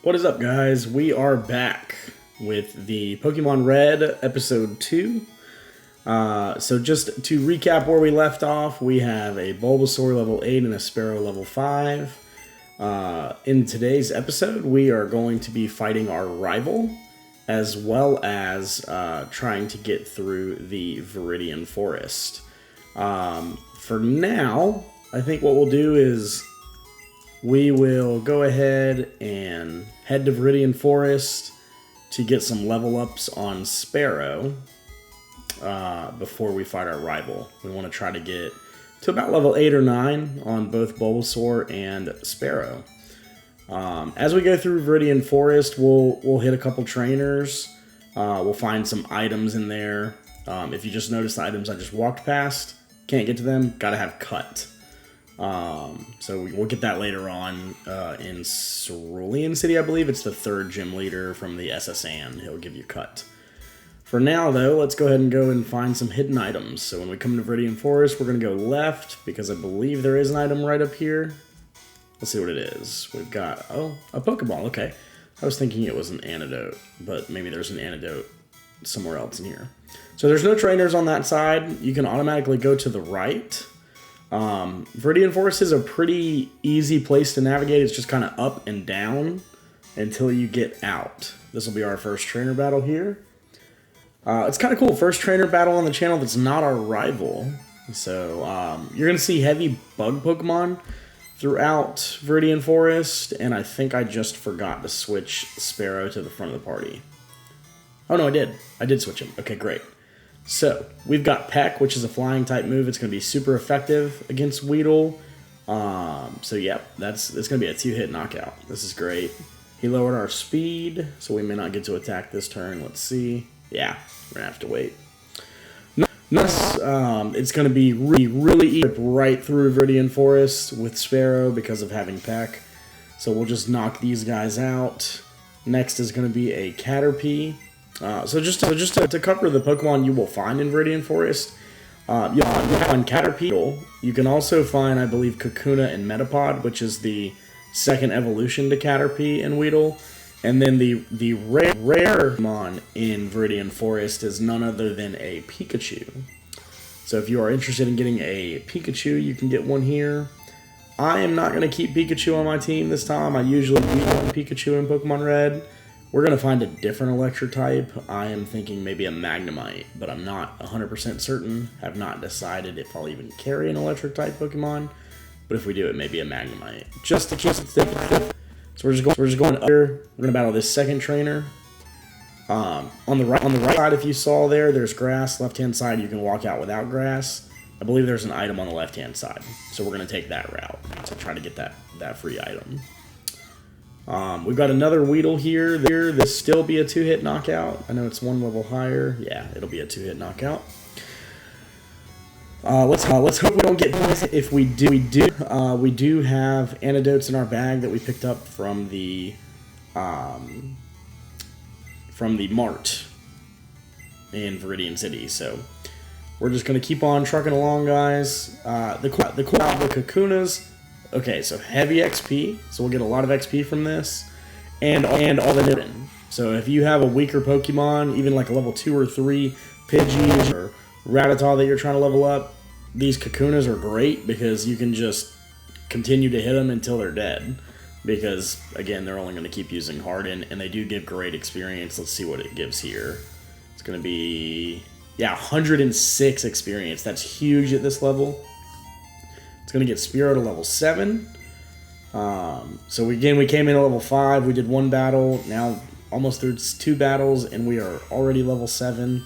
What is up, guys? We are back with the Pokemon Red Episode 2. So just to recap where we left off, we have a Bulbasaur level 8 and a Sparrow level 5. In today's episode, we are going to be fighting our rival, as well as trying to get through the Viridian Forest. For now, I think what we'll do is we will go ahead and head to Viridian Forest to get some level ups on Sparrow before we fight our rival. We want to try to get to about level 8 or 9 on both Bulbasaur and Sparrow. As we go through Viridian Forest, we'll hit a couple trainers. We'll find some items in there. If you just noticed the items I just walked past, can't get to them, gotta have cut. So we'll get that later on in Cerulean City, I believe. It's the third gym leader from the SSN. He'll give you cut. For now, though, let's go ahead and go and find some hidden items. So when we come to Viridian Forest, we're going to go left, because I believe there is an item right up here. Let's see what it is. We've got, oh, a Pokeball. Okay. I was thinking it was an antidote, but maybe there's an antidote somewhere else in here. So there's no trainers on that side. You can automatically go to the right. Viridian Forest is a pretty easy place to navigate. It's just kind of up and down until you get out. This will be our first trainer battle here. It's kind of cool. First trainer battle on the channel that's not our rival. So you're going to see heavy bug Pokemon throughout Viridian Forest, and I think I just forgot to switch Sparrow to the front of the party. Oh no, I did. I did switch him. Okay, great. So, we've got Peck, which is a flying type move. It's going to be super effective against Weedle. So, yeah, it's going to be a 2-hit knockout. This is great. He lowered our speed, so we may not get to attack this turn. Let's see. Yeah, we're going to have to wait. Nice. It's going to be really easy right through Viridian Forest with Sparrow because of having Peck. So, we'll just knock these guys out. Next is going to be a Caterpie. So just to cover the Pokemon you will find in Viridian Forest, you'll find Caterpie. You can also find, I believe, Kakuna and Metapod, which is the second evolution to Caterpie and Weedle. And then the rare Pokemon in Viridian Forest is none other than a Pikachu. So if you are interested in getting a Pikachu, you can get one here. I am not going to keep Pikachu on my team this time. I usually use Pikachu in Pokemon Red. We're going to find a different electric type. I am thinking maybe a Magnemite, but I'm not 100% certain. Have not decided if I'll even carry an electric type Pokemon. But if we do, it may be a Magnemite. Just to keep it simple. So we're just going up here. We're going to battle this second trainer. On the right side, if you saw there's grass. Left-hand side, you can walk out without grass. I believe there's an item on the left-hand side. So we're going to take that route to try to get that free item. We've got another Weedle here. This still be a 2-hit knockout. I know it's one level higher. Yeah, it'll be a 2-hit knockout. Let's hope we don't get poisoned. If we do have antidotes in our bag that we picked up from the mart in Viridian City. So we're just gonna keep on trucking along, guys. The Kakunas. Okay, so heavy XP, so we'll get a lot of XP from this, and all the hidden. So if you have a weaker Pokemon, even like a level 2 or 3 Pidgey or Rattata that you're trying to level up, these Kakunas are great because you can just continue to hit them until they're dead. Because, again, they're only going to keep using Harden, and they do give great experience. Let's see what it gives here. It's going to be, yeah, 106 experience. That's huge at this level. It's going to get Spearow to level 7. So we came in at level 5. We did one battle. Now almost through 2 battles, and we are already level 7.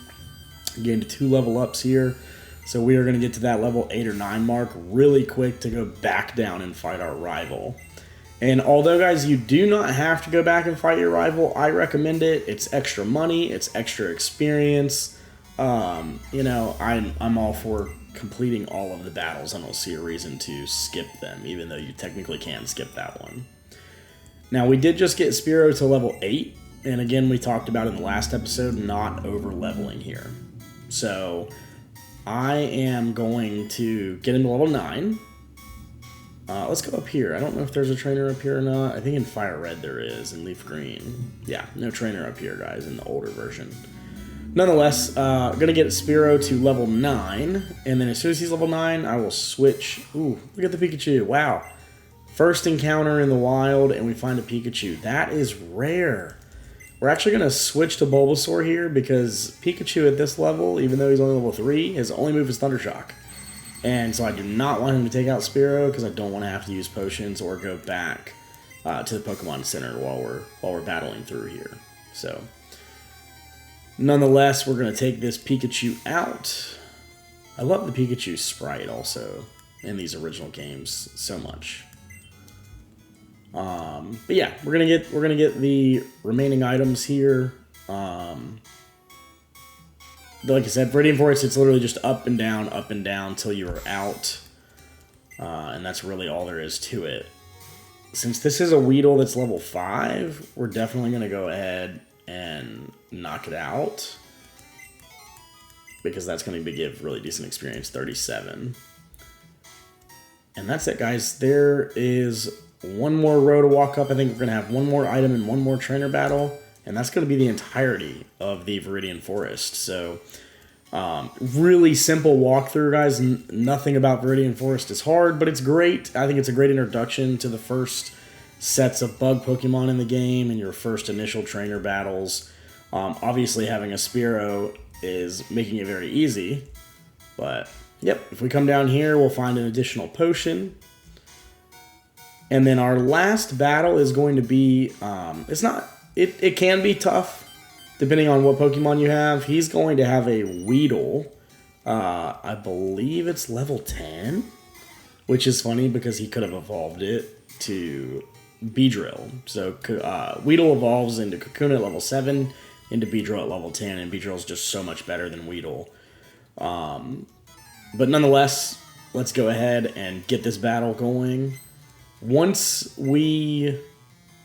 Gained 2 level ups here. So we are going to get to that level 8 or 9 mark really quick to go back down and fight our rival. And although, guys, you do not have to go back and fight your rival, I recommend it. It's extra money. It's extra experience. You know, I'm all for completing all of the battles. I don't see a reason to skip them, even though you technically can skip that one. Now, we did just get Spearow to level 8, and again, we talked about in the last episode, not over-leveling here. So, I am going to get into level 9, Let's go up here. I don't know if there's a trainer up here or not. I think in Fire Red there is, in Leaf Green. Yeah, no trainer up here, guys, in the older version. Nonetheless, gonna get Spearow to level 9, and then as soon as he's level 9, I will switch. Ooh, look at the Pikachu. Wow. First encounter in the wild, and we find a Pikachu. That is rare. We're actually gonna switch to Bulbasaur here, because Pikachu at this level, even though he's only level 3, his only move is Thunder Shock. And so I do not want him to take out Spearow, because I don't want to have to use potions or go back to the Pokemon Center while we're battling through here. So, nonetheless, we're going to take this Pikachu out. I love the Pikachu sprite also in these original games so much. But yeah, we're gonna get the remaining items here. Like I said, Viridian Forest, it's literally just up and down till you are out. And that's really all there is to it. Since this is a Weedle that's level 5, we're definitely going to go ahead and knock it out. Because that's going to give really decent experience, 37. And that's it, guys. There is one more row to walk up. I think we're going to have one more item and one more trainer battle. And that's going to be the entirety of the Viridian Forest. So, really simple walkthrough, guys. Nothing about Viridian Forest is hard, but it's great. I think it's a great introduction to the first sets of bug Pokemon in the game and your first initial trainer battles. Obviously, having a Spearow is making it very easy. But, yep, if we come down here, we'll find an additional potion. And then our last battle is going to be, it can be tough, depending on what Pokemon you have. He's going to have a Weedle. I believe it's level 10, which is funny because he could have evolved it to Beedrill. So Weedle evolves into Cocoon at level 7, into Beedrill at level 10, and Beedrill's just so much better than Weedle. But nonetheless, let's go ahead and get this battle going. Once we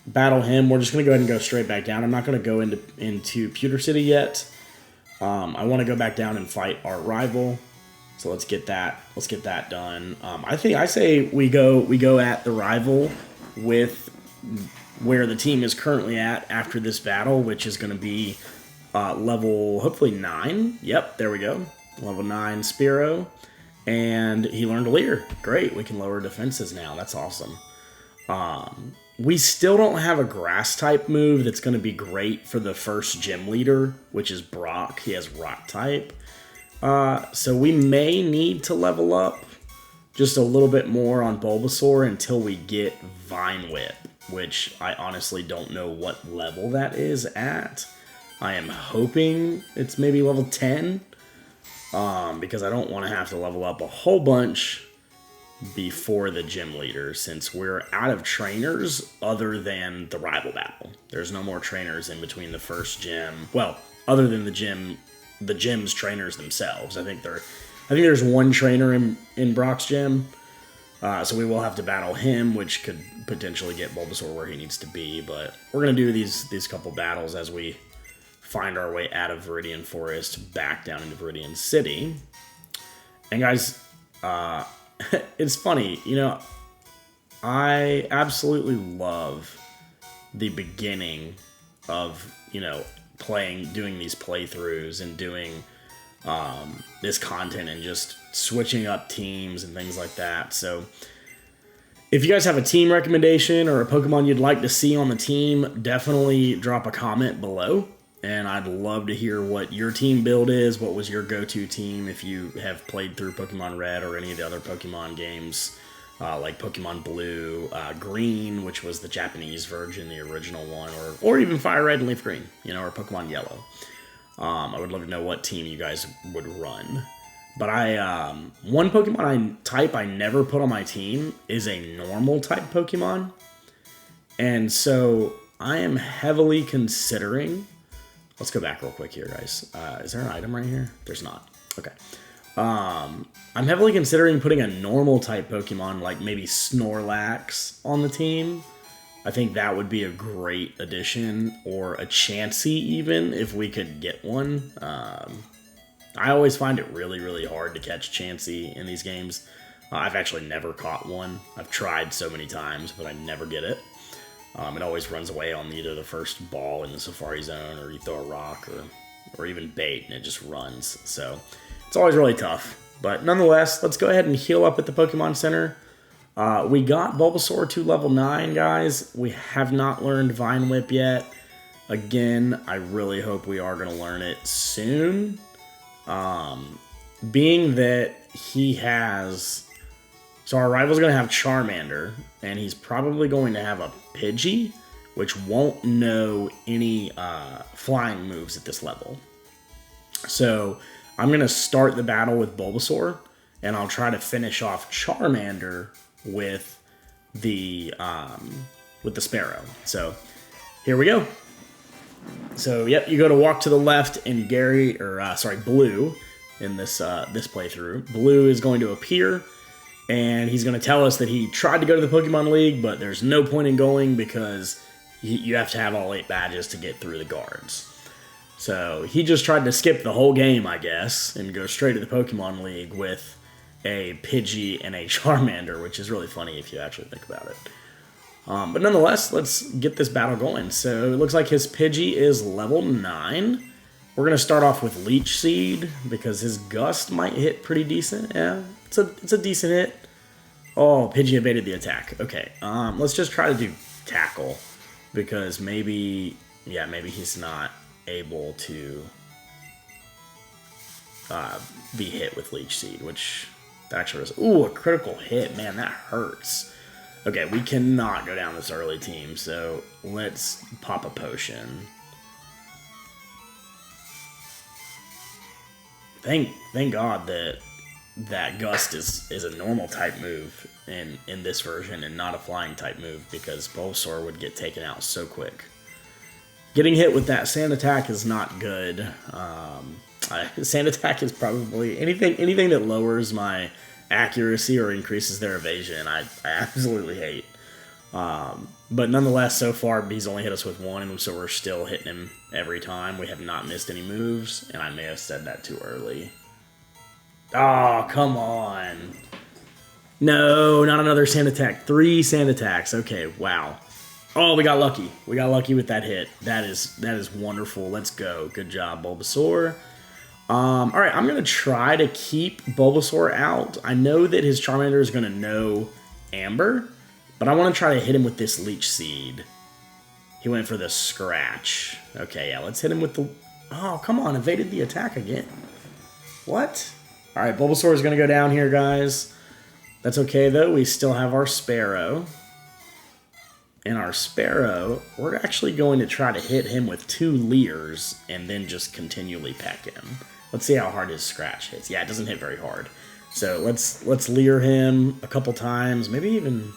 battle him, we're just going to go ahead and go straight back down. I'm not going to go into Pewter City yet. I want to go back down and fight our rival. So let's get that done. I say we go at the rival with where the team is currently at after this battle, which is going to be level hopefully 9. Yep, there we go. Level 9 Spearow. And he learned a Leer. Great, we can lower defenses now. That's awesome. We still don't have a Grass-type move that's going to be great for the first gym leader, which is Brock. He has Rock-type. So we may need to level up just a little bit more on Bulbasaur until we get Vine Whip, which I honestly don't know what level that is at. I am hoping it's maybe level 10. Because I don't want to have to level up a whole bunch before the gym leader, since we're out of trainers other than the rival battle. There's no more trainers in between the first gym. Well, other than the gym's trainers themselves. I think there's one trainer in Brock's gym. So we will have to battle him, which could potentially get Bulbasaur where he needs to be. But we're gonna do these couple battles as we find our way out of Viridian Forest back down into Viridian City. And guys, it's funny, I absolutely love the beginning of, doing these playthroughs and doing this content and just switching up teams and things like that. So if you guys have a team recommendation or a Pokemon you'd like to see on the team, definitely drop a comment below. And I'd love to hear what your team build is. What was your go-to team if you have played through Pokemon Red or any of the other Pokemon games, like Pokemon Blue, Green, which was the Japanese version, the original one, or even Fire Red and Leaf Green, or Pokemon Yellow. I would love to know what team you guys would run. But one Pokemon type I never put on my team is a normal type Pokemon. And so I am heavily considering... Let's go back real quick here, guys. Is there an item right here? There's not. Okay. I'm heavily considering putting a normal type Pokemon, like maybe Snorlax, on the team. I think that would be a great addition, or a Chansey even, if we could get one. I always find it really, really hard to catch Chansey in these games. I've actually never caught one. I've tried so many times, but I never get it. It always runs away on either the first ball in the Safari Zone, or you throw a rock, or even bait, and it just runs. So it's always really tough. But nonetheless, let's go ahead and heal up at the Pokemon Center. We got Bulbasaur to level 9, guys. We have not learned Vine Whip yet. Again, I really hope we are going to learn it soon. Being that he has... So our rival's going to have Charmander, and he's probably going to have a Pidgey, which won't know any flying moves at this level. So I'm going to start the battle with Bulbasaur, and I'll try to finish off Charmander with the Sparrow. So here we go. So yep, you go to walk to the left, and Blue in this playthrough. Blue is going to appear. And he's going to tell us that he tried to go to the Pokemon League, but there's no point in going because you have to have all 8 badges to get through the guards. So he just tried to skip the whole game, I guess, and go straight to the Pokemon League with a Pidgey and a Charmander, which is really funny if you actually think about it. But nonetheless, let's get this battle going. So it looks like his Pidgey is level 9. We're going to start off with Leech Seed because his Gust might hit pretty decent. Yeah, it's a decent hit. Oh, Pidgey evaded the attack. Okay, let's just try to do Tackle because maybe he's not able to be hit with Leech Seed, which actually was... Ooh, a critical hit. Man, that hurts. Okay, we cannot go down this early, team, so let's pop a potion. Thank God that Gust is a normal type move in this version and not a flying type move, because Bulbasaur would get taken out so quick. Getting hit with that Sand Attack is not good. Sand Attack is probably anything that lowers my accuracy or increases their evasion, I absolutely hate. But nonetheless, so far, he's only hit us with 1, and so we're still hitting him every time. We have not missed any moves, and I may have said that too early. Oh, come on. No, not another Sand Attack. 3 Sand Attacks. Okay, wow. Oh, we got lucky. We got lucky with that hit. That is wonderful. Let's go. Good job, Bulbasaur. All right, I'm going to try to keep Bulbasaur out. I know that his Charmander is going to know Amber, but I want to try to hit him with this Leech Seed. He went for the Scratch. Okay, yeah, let's hit him with the... Oh, come on, evaded the attack again. What? All right, Bulbasaur is going to go down here, guys. That's okay, though. We still have our Sparrow. And our Sparrow, we're actually going to try to hit him with 2 Leers and then just continually peck him. Let's see how hard his Scratch hits. Yeah, it doesn't hit very hard. So let's Leer him a couple times, maybe even...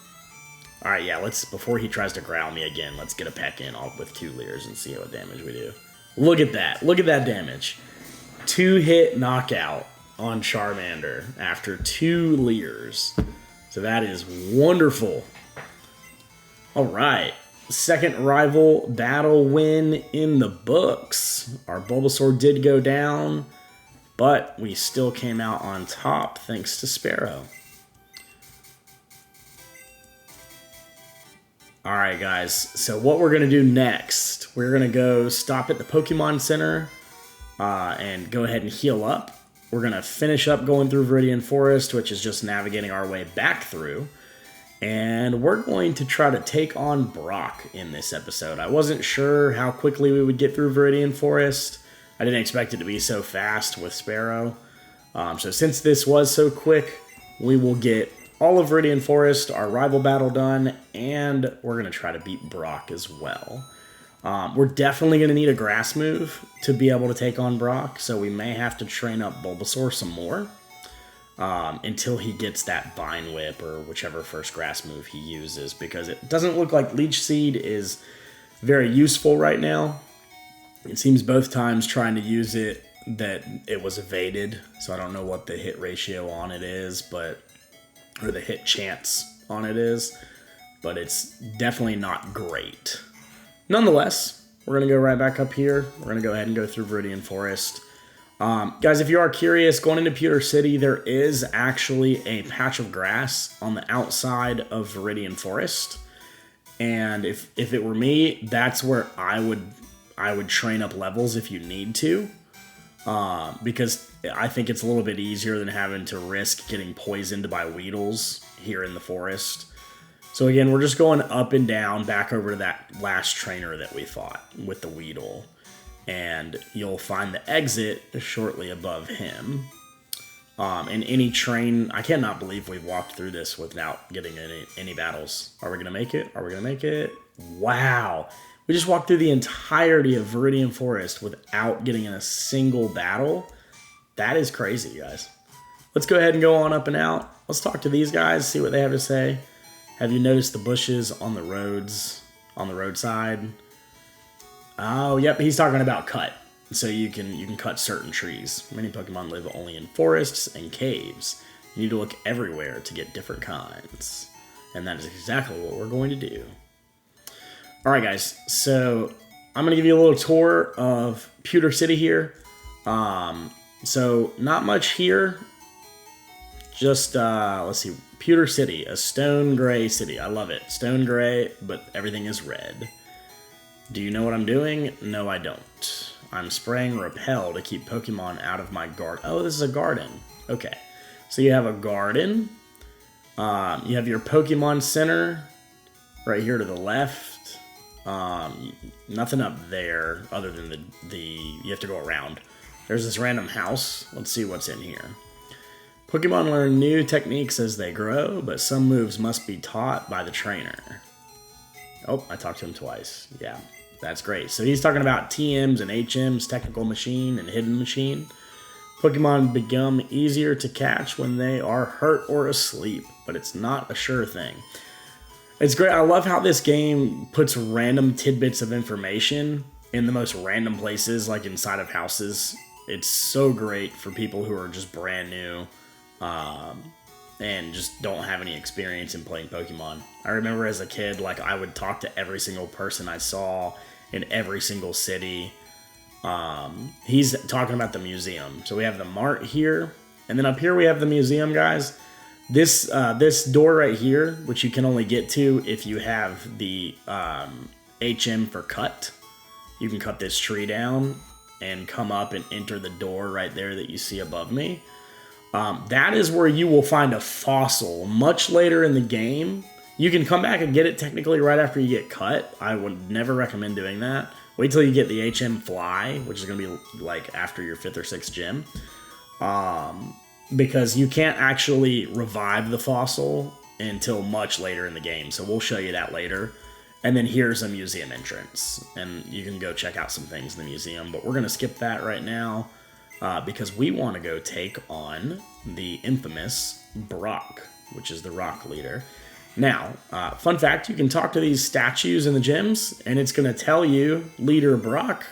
All right, yeah, before he tries to growl me again, let's get a peck in with 2 Leers and see what damage we do. Look at that. Look at that damage. 2-hit knockout on Charmander after 2 Leers. So that is wonderful. All right. Second rival battle win in the books. Our Bulbasaur did go down, but we still came out on top thanks to Sparrow. Alright guys, so what we're going to do next, we're going to go stop at the Pokemon Center and go ahead and heal up. We're going to finish up going through Viridian Forest, which is just navigating our way back through. And we're going to try to take on Brock in this episode. I wasn't sure how quickly we would get through Viridian Forest. I didn't expect it to be so fast with Sparrow. So since this was so quick, we will get all of Viridian Forest, our rival battle done, and we're going to try to beat Brock as well. We're definitely going to need a grass move to be able to take on Brock, so we may have to train up Bulbasaur some more until he gets that Vine Whip or whichever first grass move he uses, because it doesn't look like Leech Seed is very useful right now. It seems both times trying to use it that it was evaded, so I don't know what the hit ratio on it is, or the hit chance on it is, but it's definitely not great. Nonetheless, we're going to go right back up here. We're going to go ahead and go through Viridian Forest. Guys, if you are curious, going into Pewter City, there is actually a patch of grass on the outside of Viridian Forest. And if it were me, that's where I would train up levels if you need to. Because I think it's a little bit easier than having to risk getting poisoned by Weedles here in the forest. So again, we're just going up and down, back over to that last trainer that we fought with the Weedle. And you'll find the exit shortly above him. And any train, I cannot believe we've walked through this without getting any battles. Are we going to make it? Are we going to make it? Wow. We just walked through the entirety of Viridian Forest without getting in a single battle. That is crazy, guys. Let's go ahead and go on up and out. Let's talk to these guys, see what they have to say. Have you noticed the bushes on the roads, on the roadside? Oh, yep, he's talking about cut. So you can cut certain trees. Many Pokemon live only in forests and caves. You need to look everywhere to get different kinds. And that is exactly what we're going to do. Alright guys, so I'm going to give you a little tour of Pewter City here. So not much here. Just, let's see, Pewter City, a stone gray city. I love it. Stone gray, but everything is red. Do you know what I'm doing? No, I don't. I'm spraying Repel to keep Pokemon out of my garden. Oh, this is a garden. Okay. So you have a garden. You have your Pokemon Center right here to the left. Nothing up there other than you have to go around. There's this random house. Let's see what's in here. Pokemon learn new techniques as they grow, but some moves must be taught by the trainer. Oh, I talked to him twice. Yeah. That's great. So he's talking about TMs and HMs, Technical Machine and Hidden Machine. Pokemon become easier to catch when they are hurt or asleep, but it's not a sure thing. It's great. I love how this game puts random tidbits of information in the most random places, like inside of houses. It's so great for people who are just brand new and just don't have any experience in playing Pokemon. I remember as a kid, like, I would talk to every single person I saw in every single city. He's talking about the museum. So we have the mart here, and then up here we have the museum, guys. This door right here, which you can only get to if you have the HM for cut. You can cut this tree down and come up and enter the door right there that you see above me. That is where you will find a fossil much later in the game. You can come back and get it technically right after you get cut. I would never recommend doing that. Wait till you get the HM Fly, which is going to be like after your 5th or 6th gym. Because you can't actually revive the fossil until much later in the game. So we'll show you that later. And then here's a museum entrance. And you can go check out some things in the museum. But we're going to skip that right now. Because we want to go take on the infamous Brock, which is the rock leader. Now, fun fact, you can talk to these statues in the gyms, and it's going to tell you, Leader Brock,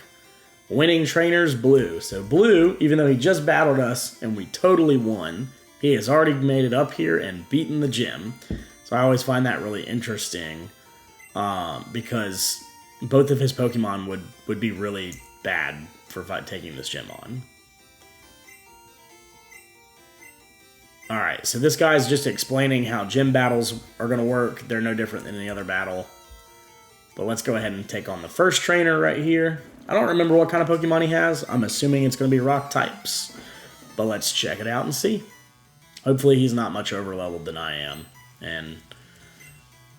winning trainers Blue. So Blue, even though he just battled us and we totally won, he has already made it up here and beaten the gym. So I always find that really interesting because both of his Pokemon would be really bad for taking this gym on. Alright, so this guy's just explaining how gym battles are going to work. They're no different than any other battle. But let's go ahead and take on the first trainer right here. I don't remember what kind of Pokemon he has. I'm assuming it's going to be rock types. But let's check it out and see. Hopefully he's not much over leveled than I am. And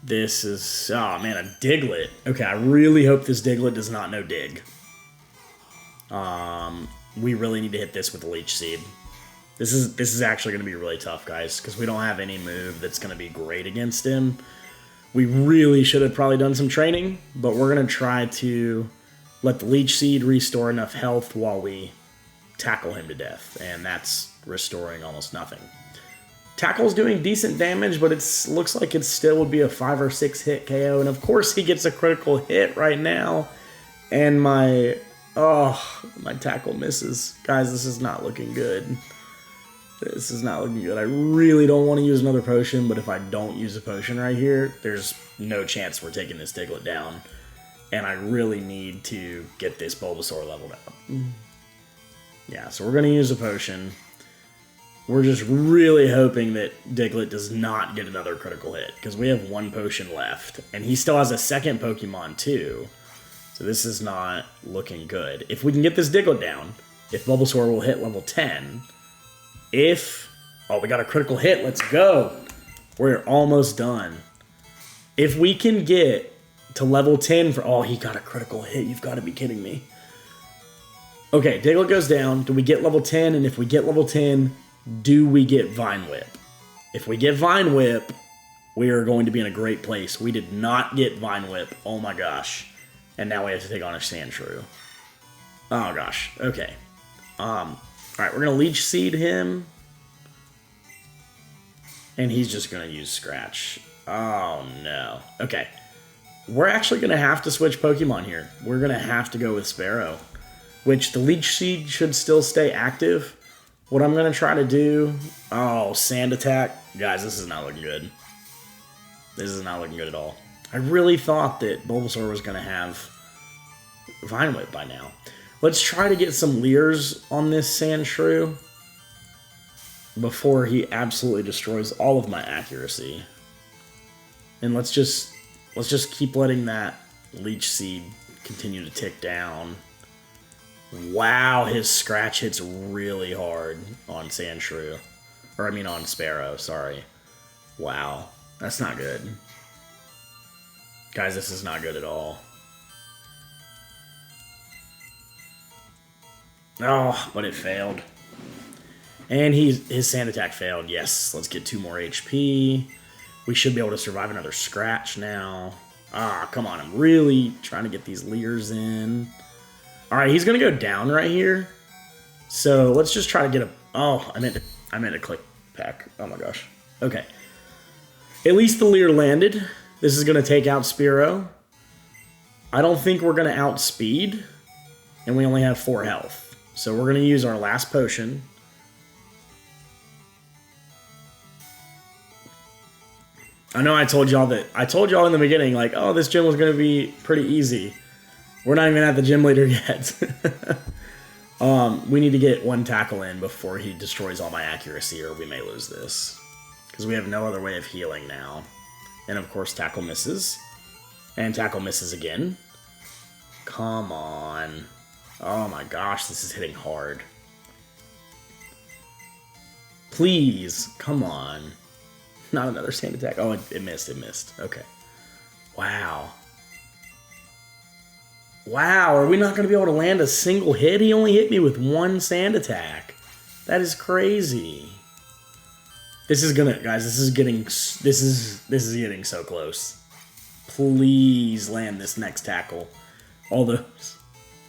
this is... oh man, a Diglett. Okay, I really hope this Diglett does not know Dig. We really need to hit this with the Leech Seed. This is actually going to be really tough, guys, because we don't have any move that's going to be great against him. We really should have probably done some training, but we're going to try to let the Leech Seed restore enough health while we tackle him to death, and that's restoring almost nothing. Tackle's doing decent damage, but it looks like it still would be a 5 or 6 hit KO, and of course he gets a critical hit right now, and my tackle misses. Guys, this is not looking good. This is not looking good. I really don't want to use another potion, but if I don't use a potion right here, there's no chance we're taking this Diglett down. And I really need to get this Bulbasaur leveled up. Yeah, so we're going to use a potion. We're just really hoping that Diglett does not get another critical hit, because we have one potion left. And he still has a second Pokemon, too. So this is not looking good. If we can get this Diglett down, if Bulbasaur will hit level 10, oh, we got a critical hit, let's go. We're almost done. If we can get to level 10 oh, he got a critical hit, you've got to be kidding me. Okay, Diglett goes down. Do we get level 10? And if we get level 10, do we get Vine Whip? If we get Vine Whip, we are going to be in a great place. We did not get Vine Whip. Oh my gosh. And now we have to take on a Sandshrew. Oh gosh. Okay. Alright, we're going to Leech Seed him. And he's just going to use Scratch. Oh no. Okay. We're actually going to have to switch Pokemon here. We're going to have to go with Sparrow. Which the Leech Seed should still stay active. What I'm going to try to do... Oh, Sand Attack. Guys, this is not looking good. This is not looking good at all. I really thought that Bulbasaur was going to have Vine Whip by now. Let's try to get some Leers on this Sandshrew before he absolutely destroys all of my accuracy. And let's just keep letting that Leech Seed continue to tick down. Wow, his Scratch hits really hard on Sandshrew. Or, I mean on Sparrow, sorry. Wow, that's not good. Guys, this is not good at all. Oh, but it failed. And his Sand Attack failed. Yes, let's get 2 more HP. We should be able to survive another Scratch now. Ah, come on, I'm really trying to get these Leers in. Alright, he's going to go down right here. So let's just try to get a... Oh, I meant to click Peck. Oh my gosh. Okay. At least the Leer landed. This is going to take out Spearow. I don't think we're going to outspeed. And we only have 4 health. So we're going to use our last potion. I know I told y'all in the beginning, like, oh, this gym was going to be pretty easy. We're not even at the gym leader yet. We need to get 1 tackle in before he destroys all my accuracy, or we may lose this. Because we have no other way of healing now. And of course, tackle misses. And tackle misses again. Come on. Oh my gosh, this is hitting hard. Please, come on. Not another Sand Attack. Oh, it missed, it missed. Okay. Wow. Wow, are we not going to be able to land a single hit? He only hit me with 1 Sand Attack. That is crazy. This is gonna, guys, this is getting so close. Please land this next tackle. All those.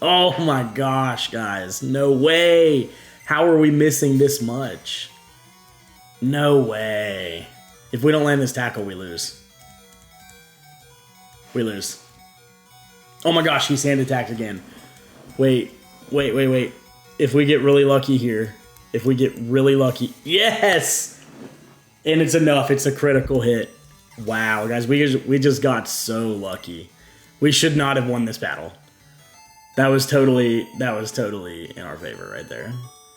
Oh my gosh, guys. No way. How are we missing this much? No way. If we don't land this tackle, we lose. We lose. Oh my gosh, he Sand Attacked again. Wait. If we get really lucky here. If we get really lucky. Yes! And it's enough. It's a critical hit. Wow, guys, we just got so lucky. We should not have won this battle. That was totally in our favor right there.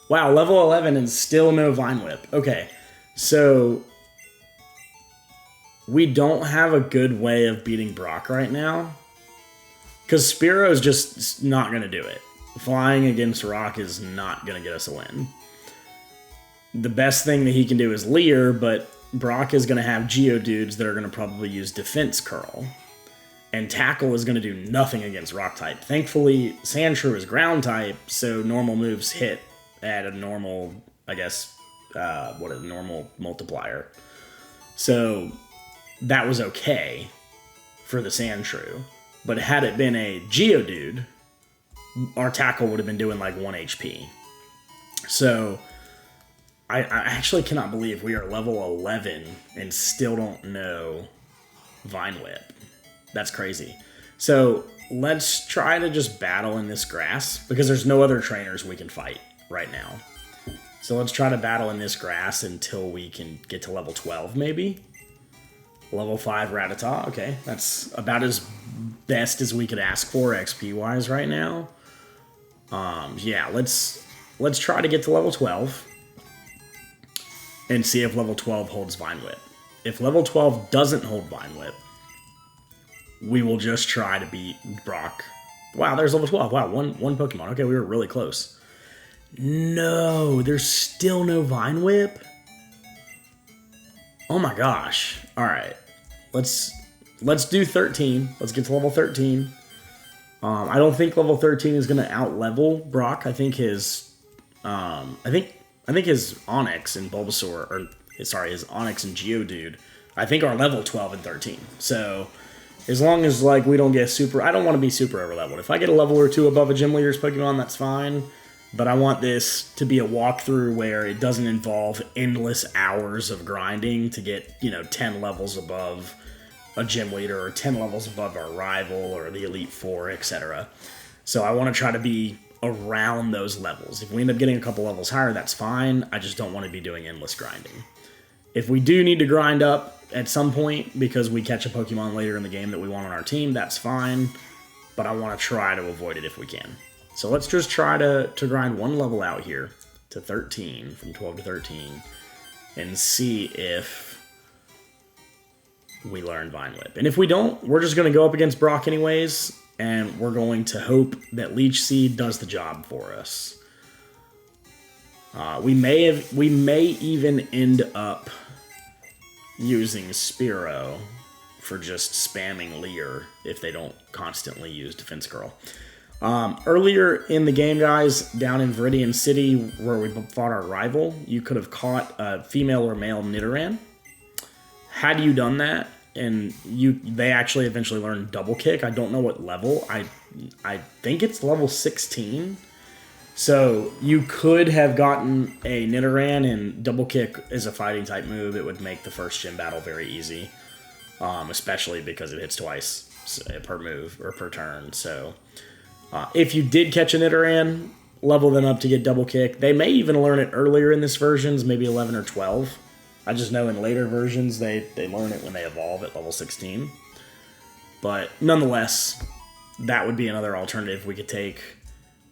Wow, level 11 and still no Vine Whip. Okay, so we don't have a good way of beating Brock right now. Because Spearow is just not going to do it. Flying against Rock is not going to get us a win. The best thing that he can do is Leer, but Brock is going to have Geodudes that are going to probably use Defense Curl. And Tackle is going to do nothing against Rock type. Thankfully, Sandshrew is Ground type, so normal moves hit at a normal, I guess, normal multiplier. So that was okay for the Sandshrew. But had it been a Geodude, our Tackle would have been doing like 1 HP. So I actually cannot believe we are level 11 and still don't know Vine Whip. That's crazy. So let's try to just battle in this grass because there's no other trainers we can fight right now. So let's try to battle in this grass until we can get to level 12 maybe. Level 5 Rattata. Okay, that's about as best as we could ask for XP wise right now. Yeah, let's let's try to get to level 12 and see if level 12 holds Vine Whip. If level 12 doesn't hold Vine Whip, we will just try to beat Brock. Wow, there's level 12. Wow, one Pokemon. Okay, we were really close. No, there's still no Vine Whip? Oh my gosh. All right. Let's do 13. Let's get to level 13. I don't think level 13 is going to out-level Brock. I think his his Onix and Bulbasaur, or sorry, his Onix and Geodude, I think are level 12 and 13. So as long as like we don't get super, I don't want to be super over-leveled. If I get a level or two above a gym leader's Pokemon, that's fine. But I want this to be a walkthrough where it doesn't involve endless hours of grinding to get, 10 levels above a gym leader or 10 levels above our rival or the Elite Four, etc. So I want to try to be around those levels. If we end up getting a couple levels higher, that's fine. I just don't want to be doing endless grinding. If we do need to grind up at some point because we catch a Pokemon later in the game that we want on our team, that's fine. But I want to try to avoid it if we can. So let's just try to grind one level out here to 13, from 12 to 13, and see if we learn Vine Whip. And if we don't, we're just going to go up against Brock anyways, and we're going to hope that Leech Seed does the job for us. We may even end up using Spearow for just spamming Leer if they don't constantly use Defense Curl. Earlier in the game, guys, down in Viridian City, where we fought our rival, you could have caught a female or male Nidoran. Had you done that, and they actually eventually learned Double Kick. I don't know what level. I think it's level 16. So you could have gotten a Nidoran, and Double Kick is a fighting type move. It would make the first gym battle very easy, especially because it hits twice per move or per turn. So if you did catch a Nidoran, level them up to get Double Kick. They may even learn it earlier in this versions, maybe 11 or 12. I just know in later versions they learn it when they evolve at level 16. But nonetheless, that would be another alternative we could take.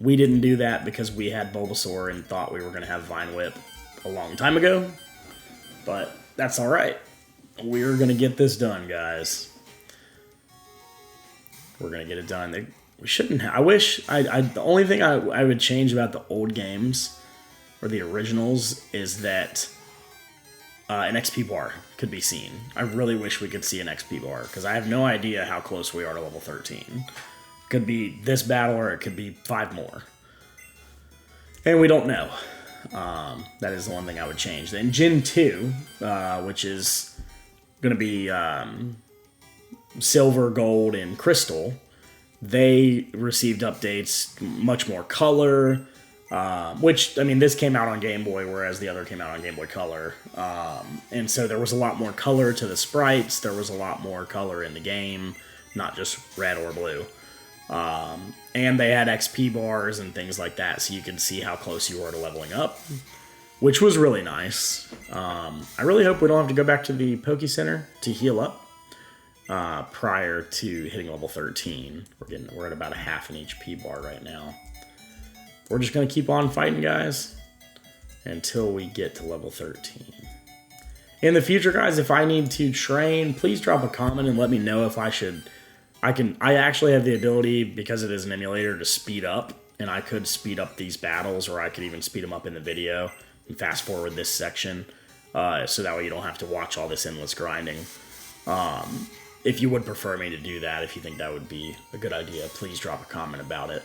We didn't do that because we had Bulbasaur and thought we were going to have Vine Whip a long time ago. But that's alright. We're going to get this done, guys. We're going to get it done. We shouldn't have. I wish. The only thing I would change about the old games, or the originals, is that an XP bar could be seen. I really wish we could see an XP bar, because I have no idea how close we are to level 13. Could be this battle, or it could be 5 more. And we don't know. That is the one thing I would change. Then Gen 2, which is going to be Silver, Gold, and Crystal, they received updates, much more color, which, I mean, this came out on Game Boy, whereas the other came out on Game Boy Color. And so there was a lot more color to the sprites. There was a lot more color in the game, not just red or blue. And they had XP bars and things like that, so you could see how close you were to leveling up, which was really nice. I really hope we don't have to go back to the Poke Center to heal up prior to hitting level 13. We're at about a half an HP bar right now. We're just going to keep on fighting, guys, until we get to level 13. In the future, guys, if I need to train, please drop a comment and let me know if I should... I actually have the ability, because it is an emulator, to speed up, and I could speed up these battles, or I could even speed them up in the video and fast forward this section, so that way you don't have to watch all this endless grinding. If you would prefer me to do that, if you think that would be a good idea, please drop a comment about it.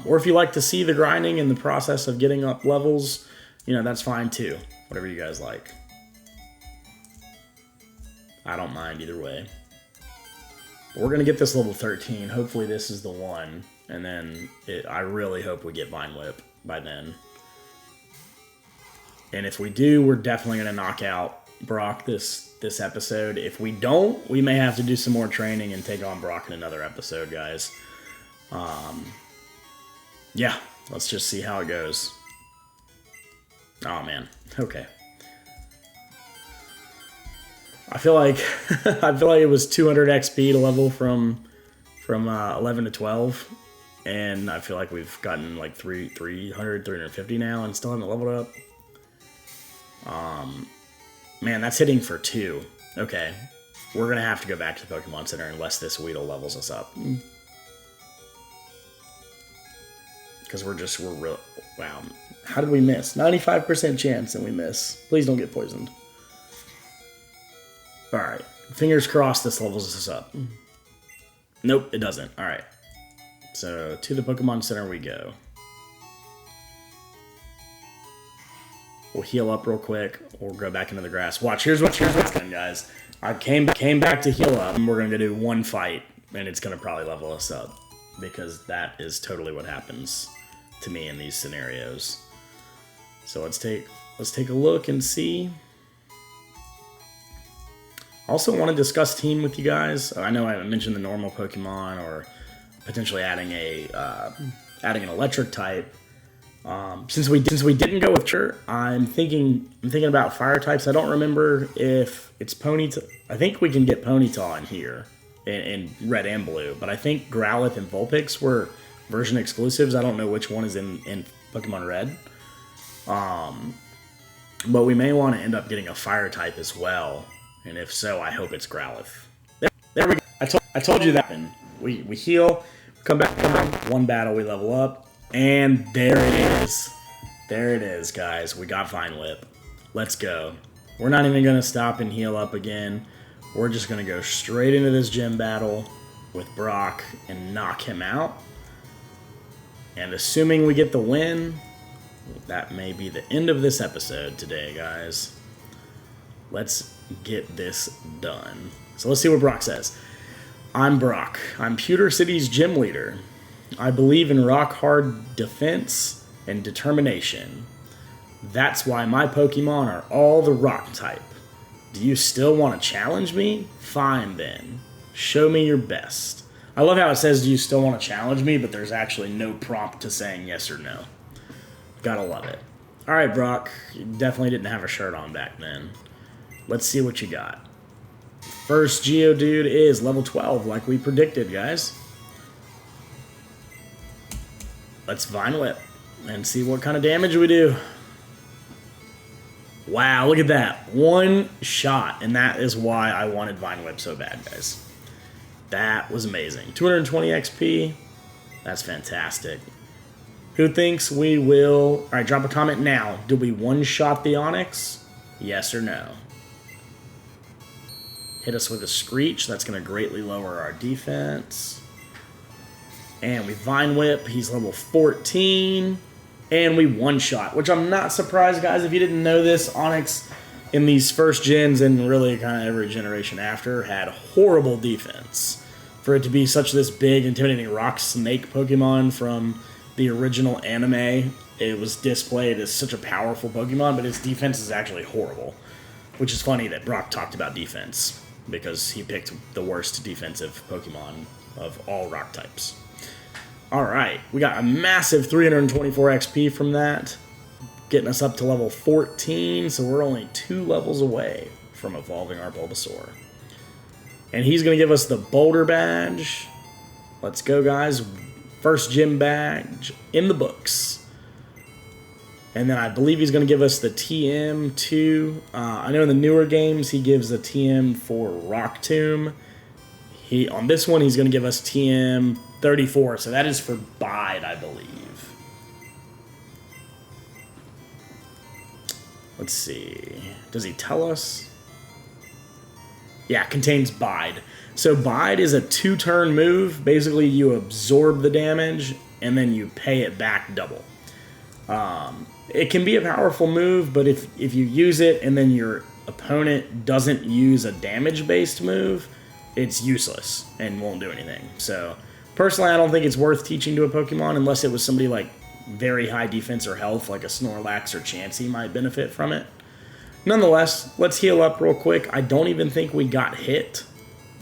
Or if you like to see the grinding and the process of getting up levels, that's fine too. Whatever you guys like. I don't mind either way. But we're going to get this level 13. Hopefully this is the one. And then I really hope we get Vine Whip by then. And if we do, we're definitely going to knock out Brock this episode. If we don't, we may have to do some more training and take on Brock in another episode, guys. Yeah, let's just see how it goes. Oh, man. Okay. I feel like it was 200 XP to level from 11 to 12. And I feel like we've gotten like 350 now and still haven't leveled up. Man, that's hitting for 2. Okay. We're going to have to go back to the Pokemon Center unless this Weedle levels us up. Because we're real. Wow. How did we miss? 95% chance and we miss. Please don't get poisoned. Alright. Fingers crossed this levels us up. Nope, it doesn't. Alright. So, to the Pokemon Center we go. We'll heal up real quick. We'll go back into the grass. Watch, here's what's going, guys. I came back to heal up, and we're going to do one fight, and it's going to probably level us up. Because that is totally what happens to me in these scenarios. So let's take a look and see. Also want to discuss team with you guys. I know I mentioned the normal Pokemon or potentially adding an electric type. Since we didn't go with Chur, I'm thinking about fire types. I don't remember if it's Ponyta. I think we can get Ponyta in here in red and blue, but I think Growlithe and Vulpix were version exclusives. I don't know which one is in Pokemon Red. But we may want to end up getting a fire type as well, and if so, I hope it's Growlithe. There we go. I told you that. And we heal, come back, one battle, we level up. And there it is. There it is, guys. We got Vine Whip. Let's go. We're not even going to stop and heal up again. We're just going to go straight into this gym battle with Brock and knock him out. And assuming we get the win, that may be the end of this episode today, guys. Let's get this done. So let's see what Brock says. I'm Brock. I'm Pewter City's gym leader. I believe in rock-hard defense and determination. That's why my Pokemon are all the rock type. Do you still want to challenge me? Fine then. Show me your best. I love how it says, do you still want to challenge me? But there's actually no prompt to saying yes or no. Gotta love it. Alright, Brock. You definitely didn't have a shirt on back then. Let's see what you got. First Geodude is level 12, like we predicted, guys. Let's Vine Whip and see what kind of damage we do. Wow, look at that. One shot, and that is why I wanted Vine Whip so bad, guys. That was amazing. 220 XP. That's fantastic. Who thinks we will... Alright, drop a comment now. Do we one-shot the Onix? Yes or no? Hit us with a Screech. That's going to greatly lower our defense. And we Vine Whip. He's level 14. And we one-shot, which I'm not surprised, guys. If you didn't know this, Onix in these first gens and really kind of every generation after had horrible defense. For it to be such this big, intimidating rock snake Pokemon from the original anime, it was displayed as such a powerful Pokemon, but its defense is actually horrible. Which is funny that Brock talked about defense, because he picked the worst defensive Pokemon of all rock types. Alright, we got a massive 324 XP from that, getting us up to level 14, so we're only 2 levels away from evolving our Bulbasaur. And he's going to give us the Boulder Badge. Let's go, guys. First gym badge in the books. And then I believe he's going to give us the TM too. I know in the newer games he gives a TM for Rock Tomb. On this one he's going to give us TM 34, so that is for Bide, I believe. Let's see. Does he tell us? Yeah, contains Bide. So Bide is a 2-turn move. Basically, you absorb the damage, and then you pay it back double. It can be a powerful move, but if you use it and then your opponent doesn't use a damage-based move, it's useless and won't do anything. So, personally, I don't think it's worth teaching to a Pokemon unless it was somebody like very high defense or health, like a Snorlax or Chansey might benefit from it. Nonetheless, let's heal up real quick. I don't even think we got hit,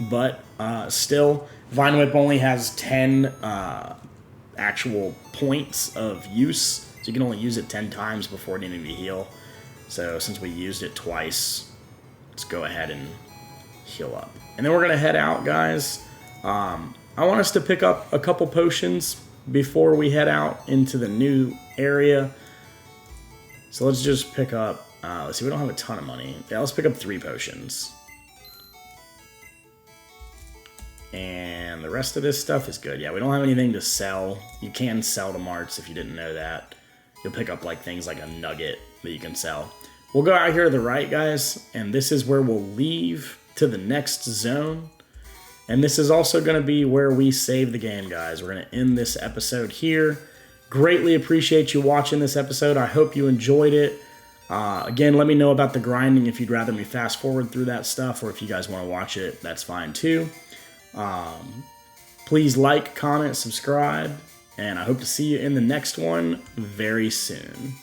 but still, Vine Whip only has 10 actual points of use, so you can only use it 10 times before needing to heal. So since we used it twice, let's go ahead and heal up. And then we're going to head out, guys. I want us to pick up a couple potions before we head out into the new area. So let's just pick up, let's see, we don't have a ton of money. Yeah, let's pick up 3 potions. And the rest of this stuff is good. Yeah, we don't have anything to sell. You can sell to marts if you didn't know that. You'll pick up like things like a nugget that you can sell. We'll go out here to the right, guys, and this is where we'll leave to the next zone. And this is also going to be where we save the game, guys. We're going to end this episode here. Greatly appreciate you watching this episode. I hope you enjoyed it. Again, let me know about the grinding if you'd rather me fast forward through that stuff, or if you guys want to watch it, that's fine too. Please like, comment, subscribe, and I hope to see you in the next one very soon.